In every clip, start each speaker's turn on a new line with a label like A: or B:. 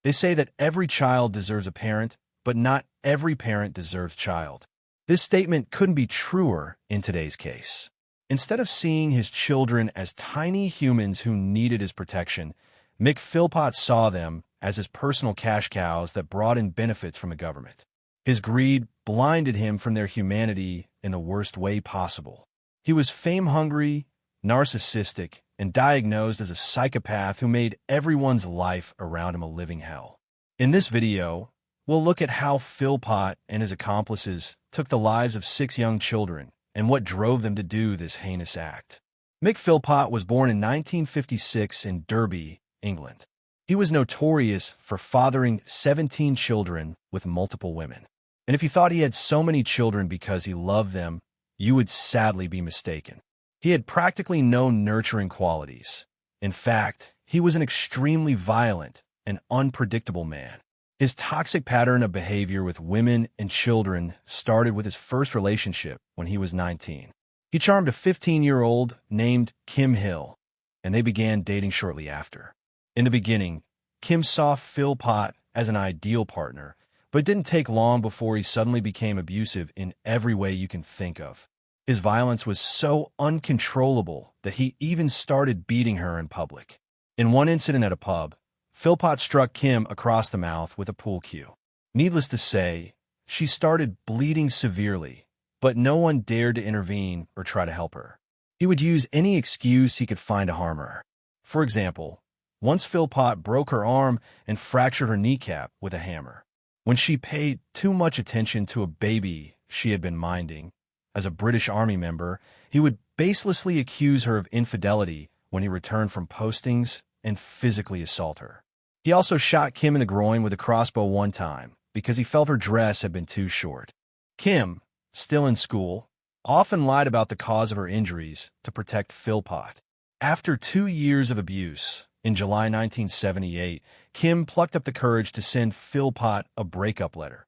A: They say that every child deserves a parent, but not every parent deserves a child. This statement couldn't be truer in today's case. Instead of seeing his children as tiny humans who needed his protection, Mick Philpott saw them as his personal cash cows that brought in benefits from the government. His greed blinded him from their humanity in the worst way possible. He was fame-hungry, narcissistic, and diagnosed as a psychopath who made everyone's life around him a living hell. In this video, we'll look at how Philpott and his accomplices took the lives of 6 young children and what drove them to do this heinous act. Mick Philpott was born in 1956 in Derby, England. He was notorious for fathering 17 children with multiple women. And if you thought he had so many children because he loved them, you would sadly be mistaken. He had practically no nurturing qualities. In fact, he was an extremely violent and unpredictable man. His toxic pattern of behavior with women and children started with his first relationship when he was 19. He charmed a 15-year-old named Kim Hill, and they began dating shortly after. In the beginning, Kim saw Philpott as an ideal partner, but it didn't take long before he suddenly became abusive in every way you can think of. His violence was so uncontrollable that he even started beating her in public. In one incident at a pub, Philpott struck Kim across the mouth with a pool cue. Needless to say, she started bleeding severely, but no one dared to intervene or try to help her. He would use any excuse he could find to harm her. For example, once Philpott broke her arm and fractured her kneecap with a hammer. When she paid too much attention to a baby she had been minding, as a British Army member, he would baselessly accuse her of infidelity when he returned from postings and physically assault her. He also shot Kim in the groin with a crossbow one time because he felt her dress had been too short. Kim, still in school, often lied about the cause of her injuries to protect Philpott. After 2 years of abuse, in July 1978, Kim plucked up the courage to send Philpott a breakup letter.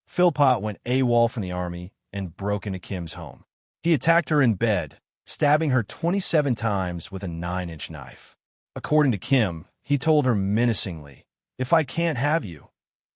A: Philpott went AWOL from the Army and broke into Kim's home. He attacked her in bed, stabbing her 27 times with a 9-inch knife. According to Kim, he told her menacingly, "If I can't have you,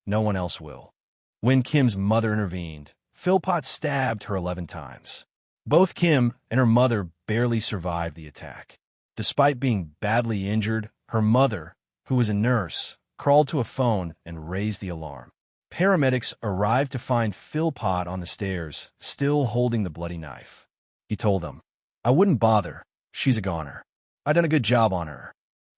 A: no one else will." When Kim's mother intervened, Philpott stabbed her 11 times. Both Kim and her mother barely survived the attack. Despite being badly injured, her mother, who was a nurse, crawled to a phone and raised the alarm. Paramedics arrived to find Philpott on the stairs, still holding the bloody knife. He told them, "I wouldn't bother. She's a goner. I done a good job on her."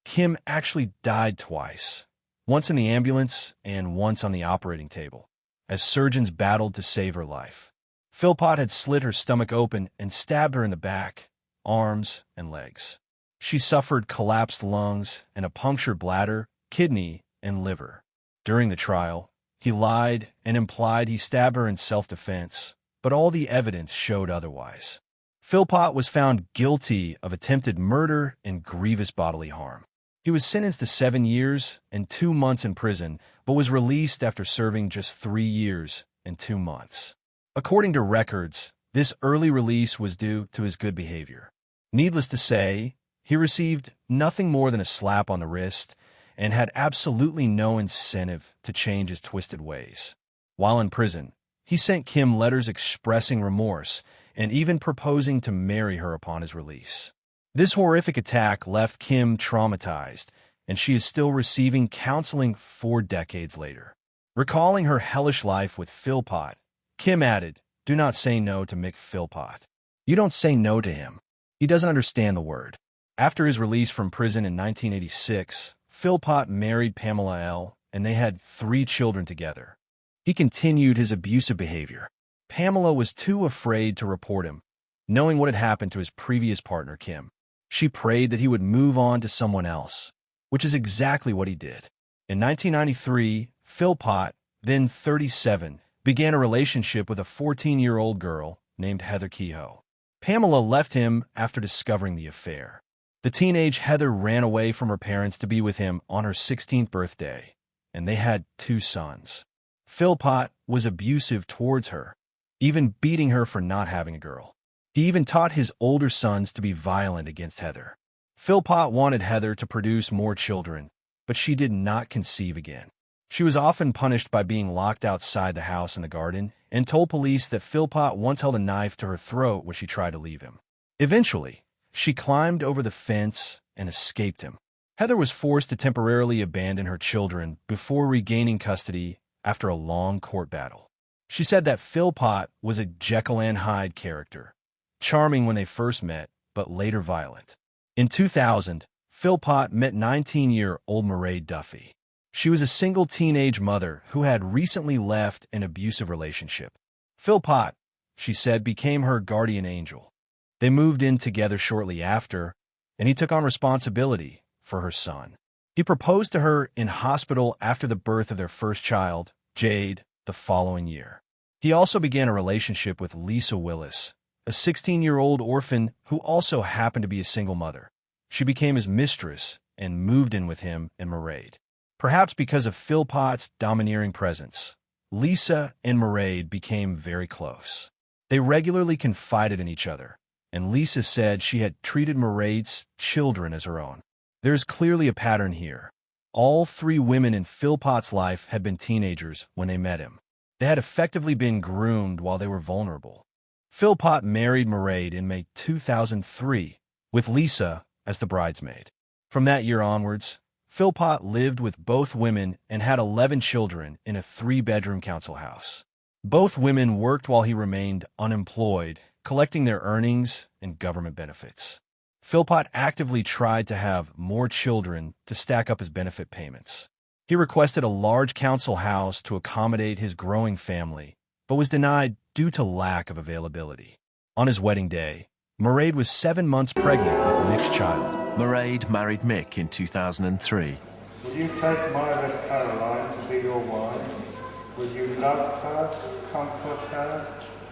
A: Kim actually died twice, once in the ambulance and once on the operating table, as surgeons battled to save her life. Philpott had slit her stomach open and stabbed her in the back, arms, and legs. She suffered collapsed lungs and a punctured bladder, kidney, and liver. During the trial, he lied and implied he stabbed her in self-defense, but all the evidence showed otherwise. Philpott was found guilty of attempted murder and grievous bodily harm. He was sentenced to 7 years and 2 months in prison, but was released after serving just 3 years and 2 months. According to records, this early release was due to his good behavior. Needless to say, he received nothing more than a slap on the wrist and had absolutely no incentive to change his twisted ways. While in prison, he sent Kim letters expressing remorse and even proposing to marry her upon his release. This horrific attack left Kim traumatized, and she is still receiving counseling 4 decades later. Recalling her hellish life with Philpott, Kim added, "Do not say no to Mick Philpott. You don't say no to him. He doesn't understand the word." After his release from prison in 1986, Philpott married Pamela L., and they had 3 children together. He continued his abusive behavior. Pamela was too afraid to report him, knowing what had happened to his previous partner, Kim. She prayed that he would move on to someone else, which is exactly what he did. In 1993, Philpott, then 37, began a relationship with a 14-year-old girl named Heather Kehoe. Pamela left him after discovering the affair. The teenage Heather ran away from her parents to be with him on her 16th birthday, and they had 2 sons. Philpott was abusive towards her, even beating her for not having a girl. He even taught his older sons to be violent against Heather. Philpott wanted Heather to produce more children, but she did not conceive again. She was often punished by being locked outside the house in the garden and told police that Philpott once held a knife to her throat when she tried to leave him. Eventually, she climbed over the fence and escaped him. Heather was forced to temporarily abandon her children before regaining custody after a long court battle. She said that Philpott was a Jekyll and Hyde character, charming when they first met, but later violent. In 2000, Philpott met 19-year-old Mairead Duffy. She was a single teenage mother who had recently left an abusive relationship. Philpott, she said, became her guardian angel. They moved in together shortly after, and he took on responsibility for her son. He proposed to her in hospital after the birth of their first child, Jade, the following year. He also began a relationship with Lisa Willis, a 16-year-old orphan who also happened to be a single mother. She became his mistress and moved in with him and Mairead. Perhaps because of Philpott's domineering presence, Lisa and Mairead became very close. They regularly confided in each other, and Lisa said she had treated Mairead's children as her own. There is clearly a pattern here. All three women in Philpott's life had been teenagers when they met him. They had effectively been groomed while they were vulnerable. Philpott married Mairead in May 2003, with Lisa as the bridesmaid. From that year onwards, Philpott lived with both women and had 11 children in a 3-bedroom council house. Both women worked while he remained unemployed, collecting their earnings and government benefits. Philpott actively tried to have more children to stack up his benefit payments. He requested a large council house to accommodate his growing family, but was denied due to lack of availability. On his wedding day, Mairead was 7 months pregnant with Mick's child.
B: Mairead married Mick in 2003.
C: Will you take my little Caroline to be your wife? Will you love her, comfort her,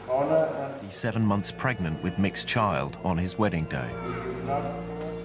C: honour her?
B: He's 7 months pregnant with Mick's child on his wedding day.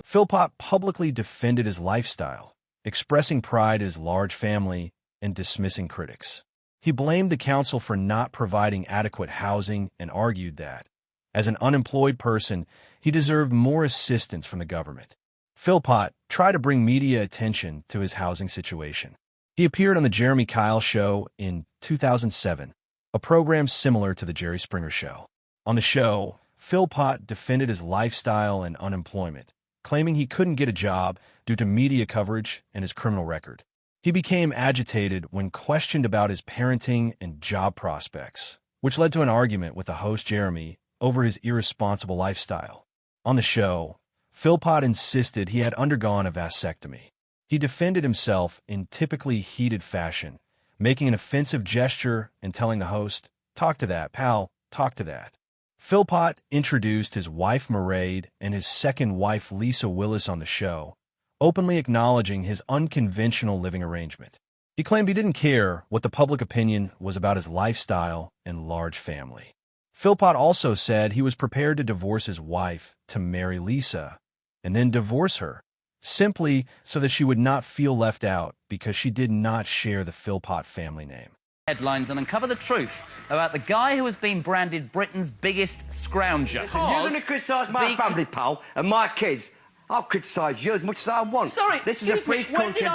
A: Philpott publicly defended his lifestyle, expressing pride in his large family and dismissing critics. He blamed the council for not providing adequate housing and argued that, as an unemployed person, he deserved more assistance from the government. Philpott tried to bring media attention to his housing situation. He appeared on The Jeremy Kyle Show in 2007, a program similar to The Jerry Springer Show. On the show, Philpott defended his lifestyle and unemployment, claiming he couldn't get a job due to media coverage and his criminal record. He became agitated when questioned about his parenting and job prospects, which led to an argument with the host Jeremy over his irresponsible lifestyle. On the show, Philpott insisted he had undergone a vasectomy. He defended himself in typically heated fashion, making an offensive gesture and telling the host, "Talk to that, pal, talk to that." Philpott introduced his wife Mairead and his second wife Lisa Willis on the show, openly acknowledging his unconventional living arrangement. He claimed he didn't care what the public opinion was about his lifestyle and large family. Philpott also said he was prepared to divorce his wife to marry Lisa and then divorce her, simply so that she would not feel left out because she did not share the Philpott family name.
D: Headlines and uncover the truth about the guy who has been branded Britain's biggest scrounger.
E: Listen, you're going to criticise my family, pal, and my kids. I'll criticise you as much as I want.
D: Sorry,
E: this is a free country.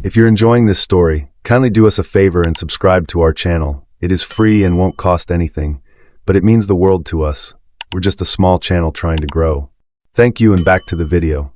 F: If you're enjoying this story, kindly do us a favor and subscribe to our channel. It is free and won't cost anything, but it means the world to us. We're just a small channel trying to grow. Thank you, and back to the video.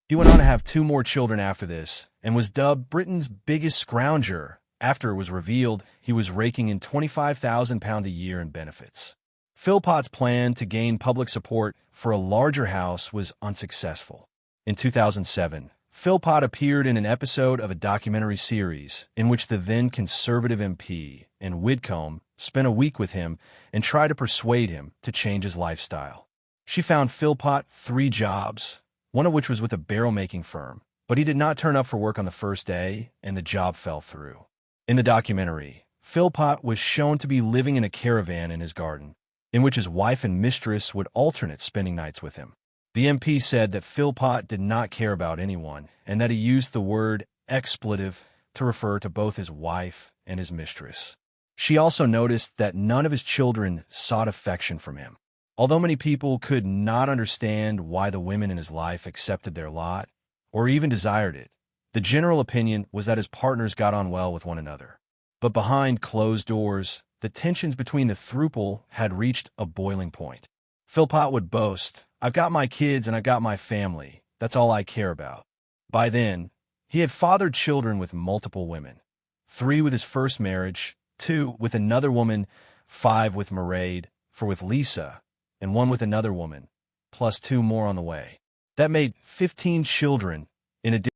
A: He went on to have 2 more children after this and was dubbed Britain's biggest scrounger after it was revealed he was raking in £25,000 a year in benefits. Philpott's plan to gain public support for a larger house was unsuccessful. In 2007, Philpott appeared in an episode of a documentary series in which the then Conservative MP in Widcombe spent a week with him and tried to persuade him to change his lifestyle. She found Philpott 3 jobs, one of which was with a barrel-making firm, but he did not turn up for work on the first day, and the job fell through. In the documentary, Philpott was shown to be living in a caravan in his garden, in which his wife and mistress would alternate spending nights with him. The MP said that Philpott did not care about anyone, and that he used the word expletive to refer to both his wife and his mistress. She also noticed that none of his children sought affection from him. Although many people could not understand why the women in his life accepted their lot, or even desired it, The general opinion was that his partners got on well with one another. But behind closed doors, the tensions between the throuple had reached a boiling point. Philpott would boast, "I've got my kids and I've got my family. That's all I care about." By then, he had fathered children with multiple women. 3 with his first marriage, 2 with another woman, 5 with Mairead, 4 with Lisa, and 1 with another woman, plus 2 more on the way. That made 15 children in addition.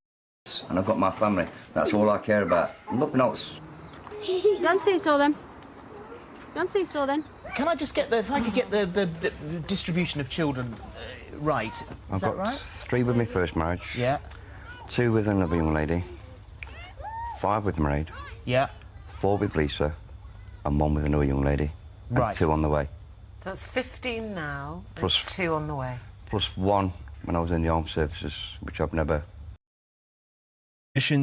E: And I've got my family. That's all I care about. Nothing else.
G: Don't say so then. Don't say so then.
H: Can I just get if I could get the distribution of children right? Is
E: I've
H: that
E: got
H: right?
E: 3 with my first marriage.
H: Yeah.
E: 2 with another young lady. 5 with Mairead.
H: Yeah.
E: 4 with Lisa. And 1 with another young lady. And
H: Right.
E: 2 on the way.
I: So that's 15 now,
E: Plus-
I: plus 2 on the way.
E: Plus 1 when I was in the armed services, which I've never...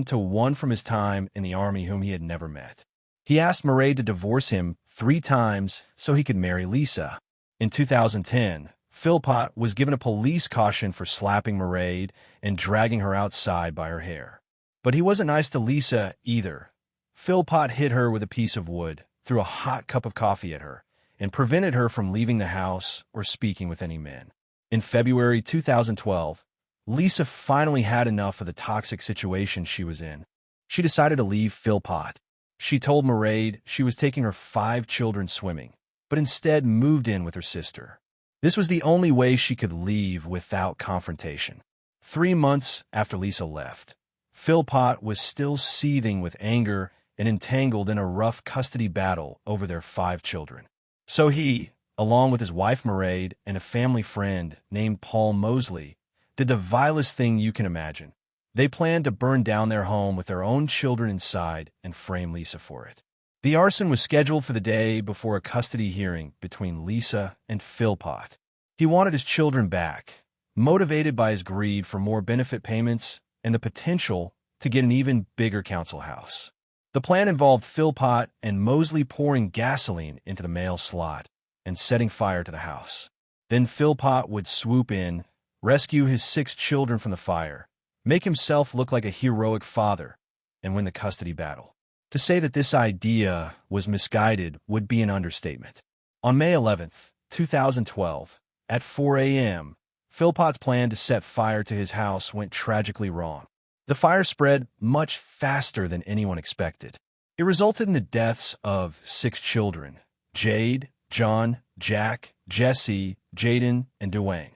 A: To 1 from his time in the army whom he had never met. He asked Mairead to divorce him 3 times so he could marry Lisa. In 2010, Philpott was given a police caution for slapping Mairead and dragging her outside by her hair. But he wasn't nice to Lisa either. Philpott hit her with a piece of wood, threw a hot cup of coffee at her, and prevented her from leaving the house or speaking with any men. In February 2012, Lisa finally had enough of the toxic situation she was in. She decided to leave Philpott. She told Mairead she was taking her 5 children swimming, but instead moved in with her sister. This was the only way she could leave without confrontation. 3 months after Lisa left, Philpott was still seething with anger and entangled in a rough custody battle over their 5 children. So he, along with his wife Mairead and a family friend named Paul Mosley, did the vilest thing you can imagine. They planned to burn down their home with their own children inside and frame Lisa for it. The arson was scheduled for the day before a custody hearing between Lisa and Philpott. He wanted his children back, motivated by his greed for more benefit payments and the potential to get an even bigger council house. The plan involved Philpott and Mosley pouring gasoline into the male slot and setting fire to the house. Then Philpott would swoop in, rescue his 6 children from the fire, make himself look like a heroic father, and win the custody battle. To say that this idea was misguided would be an understatement. On May 11th, 2012, at 4 a.m., Philpott's plan to set fire to his house went tragically wrong. The fire spread much faster than anyone expected. It resulted in the deaths of 6 children: Jade, John, Jack, Jesse, Jaden, and Dwayne.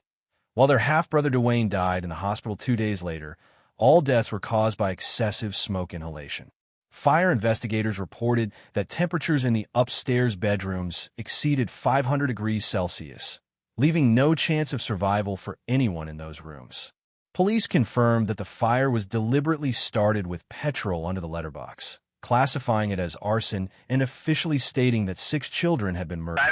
A: While their half-brother Dwayne died in the hospital 2 days later, all deaths were caused by excessive smoke inhalation. Fire investigators reported that temperatures in the upstairs bedrooms exceeded 500 degrees Celsius, leaving no chance of survival for anyone in those rooms. Police confirmed that the fire was deliberately started with petrol under the letterbox, classifying it as arson and officially stating that 6 children had been murdered.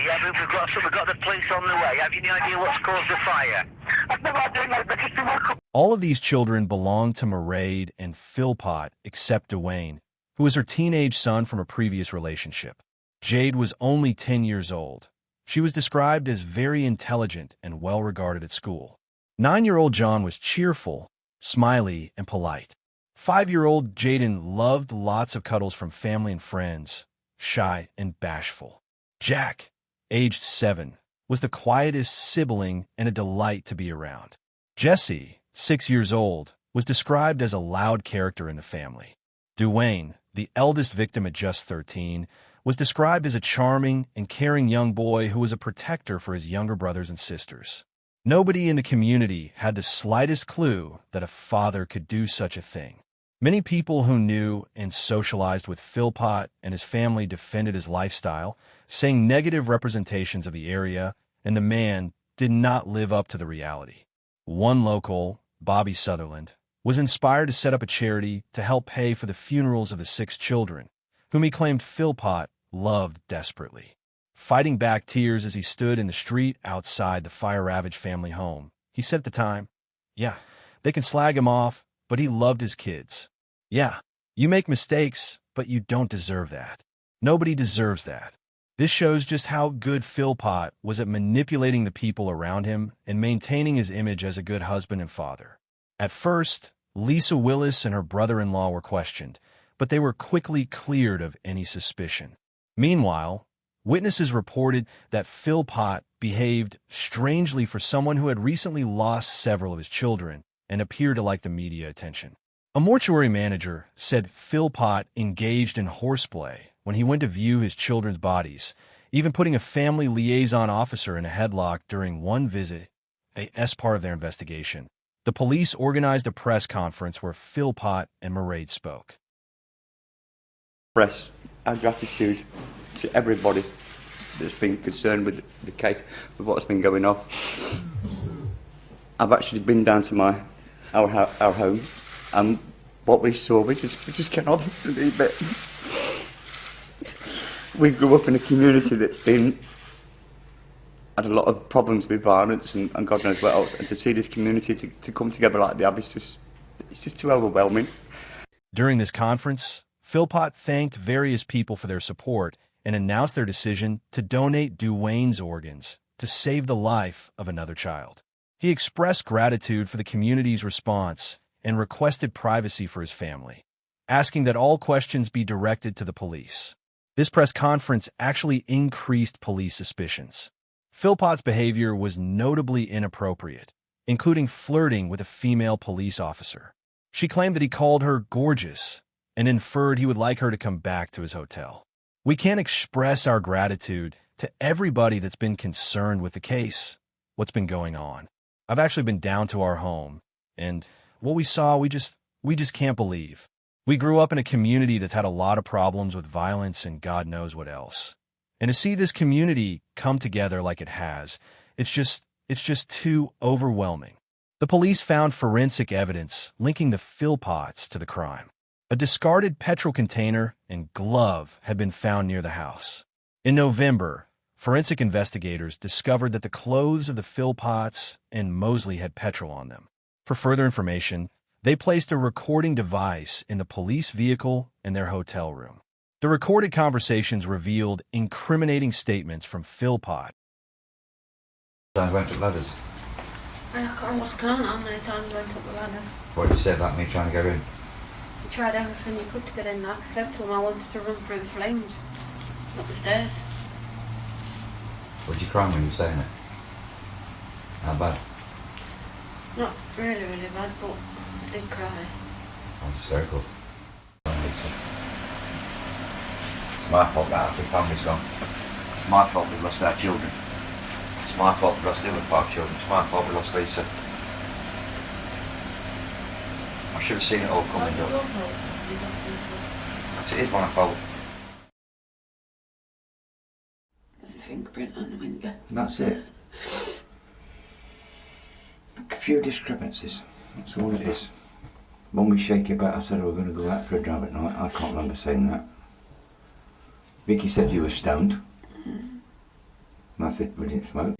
J: Yeah, but we've got the police on the way. Have you any idea what's caused the fire? I've no idea.
A: All of these children belonged to Mairead and Philpott, except Dwayne, who was her teenage son from a previous relationship. Jade was only 10 years old. She was described as very intelligent and well-regarded at school. 9-year-old John was cheerful, smiley, and polite. 5-year-old Jaden loved lots of cuddles from family and friends, shy and bashful. Jack, aged 7, was the quietest sibling and a delight to be around. Jesse, 6 years old, was described as a loud character in the family. Dwayne, the eldest victim at just 13, was described as a charming and caring young boy who was a protector for his younger brothers and sisters. Nobody in the community had the slightest clue that a father could do such a thing. Many people who knew and socialized with Philpott and his family defended his lifestyle, saying negative representations of the area and the man did not live up to the reality. One local, Bobby Sutherland, was inspired to set up a charity to help pay for the funerals of the 6 children, whom he claimed Philpott loved desperately. Fighting back tears as he stood in the street outside the fire-ravaged family home, he said at the time, "Yeah, they can slag him off, but he loved his kids. Yeah, you make mistakes, but you don't deserve that. Nobody deserves that." This shows just how good Philpott was at manipulating the people around him and maintaining his image as a good husband and father. At first, Lisa Willis and her brother-in-law were questioned, but they were quickly cleared of any suspicion. Meanwhile, witnesses reported that Philpott behaved strangely for someone who had recently lost several of his children and appeared to like the media attention. A mortuary manager said Philpott engaged in horseplay when he went to view his children's bodies, even putting a family liaison officer in a headlock during one visit as part of their investigation. The police organized a press conference where Philpott and Mairead spoke.
K: Express our gratitude to everybody that's been concerned with the case, with what's been going on. I've actually been down to our home, and what we saw, we just cannot believe it. We grew up in a community that's had a lot of problems with violence and God knows what else, and to see this community to come together like they have, it's just too overwhelming.
A: During this conference, Philpott thanked various people for their support and announced their decision to donate Duane's organs to save the life of another child. He expressed gratitude for the community's response and requested privacy for his family, asking that all questions be directed to the police. This press conference actually increased police suspicions. Philpott's behavior was notably inappropriate, including flirting with a female police officer. She claimed that he called her gorgeous and inferred he would like her to come back to his hotel. We can't express our gratitude to everybody that's been concerned with the case, what's been going on. I've actually been down to our home, and what we saw, we just can't believe. We grew up in a community that's had a lot of problems with violence and God knows what else. And to see this community come together like it has, it's just too overwhelming. The police found forensic evidence linking the Philpotts to the crime. A discarded petrol container and glove had been found near the house. In November, forensic investigators discovered that the clothes of the Philpotts and Mosley had petrol on them. For further information, they placed a recording device in the police vehicle in their hotel room. The recorded conversations revealed incriminating statements from Philpott.
L: I went up ladders.
G: I almost can't how many times I went up the ladders.
L: What did you say about me trying to get in?
G: You tried everything you could to get in. Like I said to him, I wanted to run through the flames, up the stairs.
L: What did you cry when you were saying it? How bad?
G: Not really, really bad, but I did cry.
L: That's hysterical. It's my fault that our family's gone. It's my fault we lost our children. It's my fault we lost the other 5 children. It's my fault we lost Lisa. I should have seen it all coming up. It is my fault.
G: There's a fingerprint on the window.
L: That's it. A few discrepancies. That's all it is. When we shake about, I said we were going to go out for a drive at night. I can't remember saying that. Vicky said you were stoned. That's it, we didn't smoke.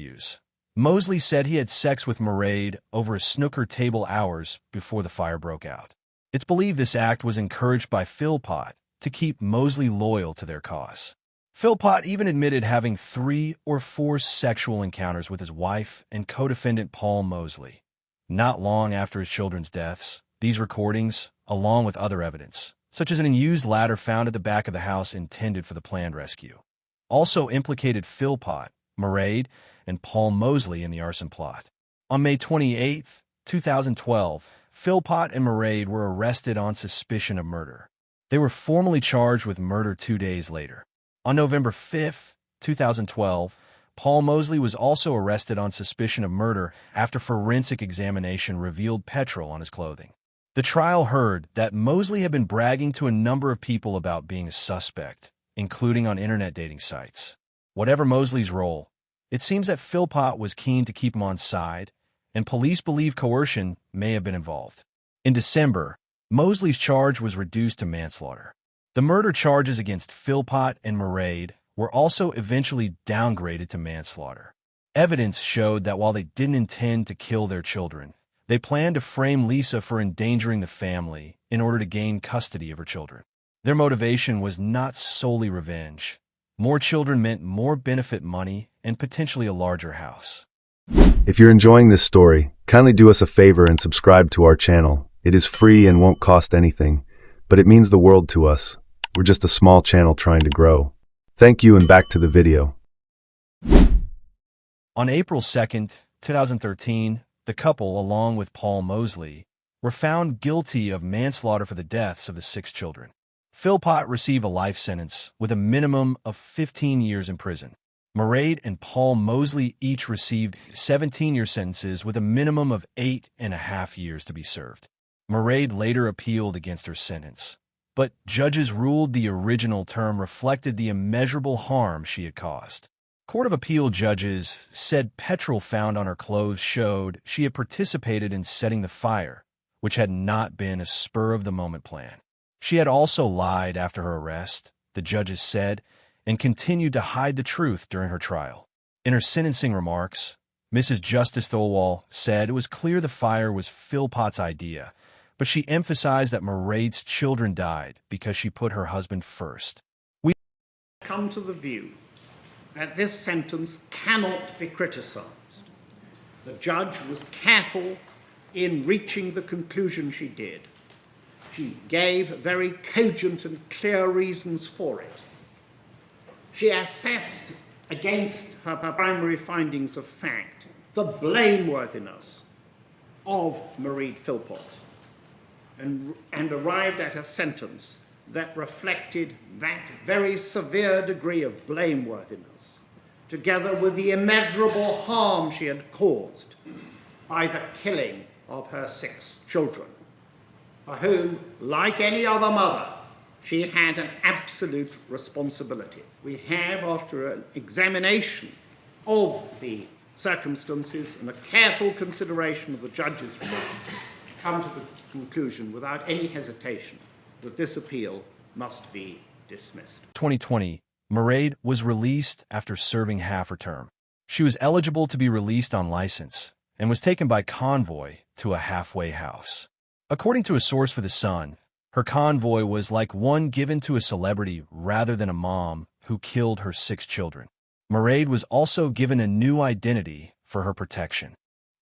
A: Mosley said he had sex with Mairead over a snooker table hours before the fire broke out. It's believed this act was encouraged by Philpott to keep Mosley loyal to their cause. Philpott even admitted having 3 or 4 sexual encounters with his wife and co-defendant Paul Mosley. Not long after his children's deaths, these recordings, along with other evidence, such as an unused ladder found at the back of the house intended for the planned rescue, also implicated Philpott, Mairead, and Paul Mosley in the arson plot. On May 28, 2012, Philpott and Mairead were arrested on suspicion of murder. They were formally charged with murder 2 days later. On November 5, 2012, Paul Mosley was also arrested on suspicion of murder after forensic examination revealed petrol on his clothing. The trial heard that Mosley had been bragging to a number of people about being a suspect, including on internet dating sites. Whatever Mosley's role, it seems that Philpott was keen to keep him on side, and police believe coercion may have been involved. In December, Mosley's charge was reduced to manslaughter. The murder charges against Philpott and Mairead were also eventually downgraded to manslaughter. Evidence showed that while they didn't intend to kill their children, they planned to frame Lisa for endangering the family in order to gain custody of her children. Their motivation was not solely revenge, More children meant more benefit money and potentially a larger house.
F: If you're enjoying this story, kindly do us a favor and subscribe to our channel. It is free and won't cost anything, but it means the world to us. We're just a small channel trying to grow. Thank you, and back to the video.
A: On April 2nd, 2013, the couple, along with Paul Mosley, were found guilty of manslaughter for the deaths of the 6 children. Philpott received a life sentence with a minimum of 15 years in prison. Mairead and Paul Mosley each received 17-year sentences with a minimum of 8.5 years to be served. Mairead later appealed against her sentence, but judges ruled the original term reflected the immeasurable harm she had caused. Court of Appeal judges said petrol found on her clothes showed she had participated in setting the fire, which had not been a spur-of-the-moment plan. She had also lied after her arrest, the judges said, and continued to hide the truth during her trial. In her sentencing remarks, Mrs. Justice Thirlwall said it was clear the fire was Philpott's idea, but she emphasized that Mairead's children died because she put her husband first.
M: We come to the view that this sentence cannot be criticized. The judge was careful in reaching the conclusion she did. She gave very cogent and clear reasons for it. She assessed against her primary findings of fact the blameworthiness of Mairead Philpott and arrived at a sentence that reflected that very severe degree of blameworthiness, together with the immeasurable harm she had caused by the killing of her 6 children, for whom, like any other mother, she had an absolute responsibility. We have, after an examination of the circumstances and a careful consideration of the judge's remarks, come to the conclusion without any hesitation that this appeal must be dismissed.
A: 2020, Mairead was released after serving half her term. She was eligible to be released on license and was taken by convoy to a halfway house. According to a source for The Sun, her convoy was like one given to a celebrity rather than a mom who killed her 6 children. Mairead was also given a new identity for her protection.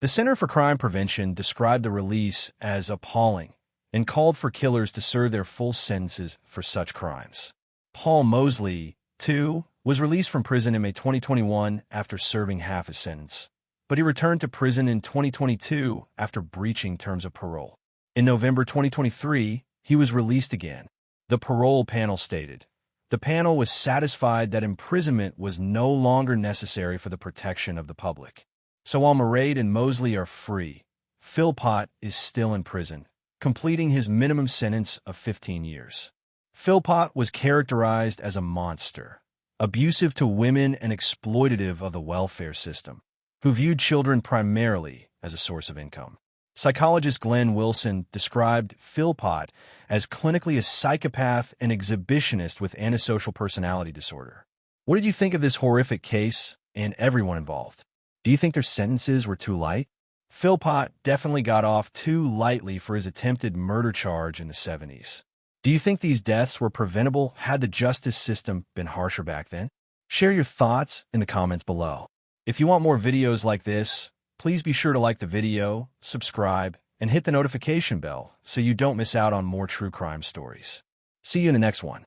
A: The Center for Crime Prevention described the release as appalling and called for killers to serve their full sentences for such crimes. Paul Mosley, too, was released from prison in May 2021 after serving half his sentence, but he returned to prison in 2022 after breaching terms of parole. In November 2023, he was released again. The parole panel stated, "The panel was satisfied that imprisonment was no longer necessary for the protection of the public." So while Mairead and Mosley are free, Philpott is still in prison, completing his minimum sentence of 15 years. Philpott was characterized as a monster, abusive to women and exploitative of the welfare system, who viewed children primarily as a source of income. Psychologist Glenn Wilson described Philpott as clinically a psychopath and exhibitionist with antisocial personality disorder. What did you think of this horrific case and everyone involved? Do you think their sentences were too light? Philpott definitely got off too lightly for his attempted murder charge in the 70s. Do you think these deaths were preventable had the justice system been harsher back then? Share your thoughts in the comments below. If you want more videos like this, please be sure to like the video, subscribe, and hit the notification bell so you don't miss out on more true crime stories. See you in the next one.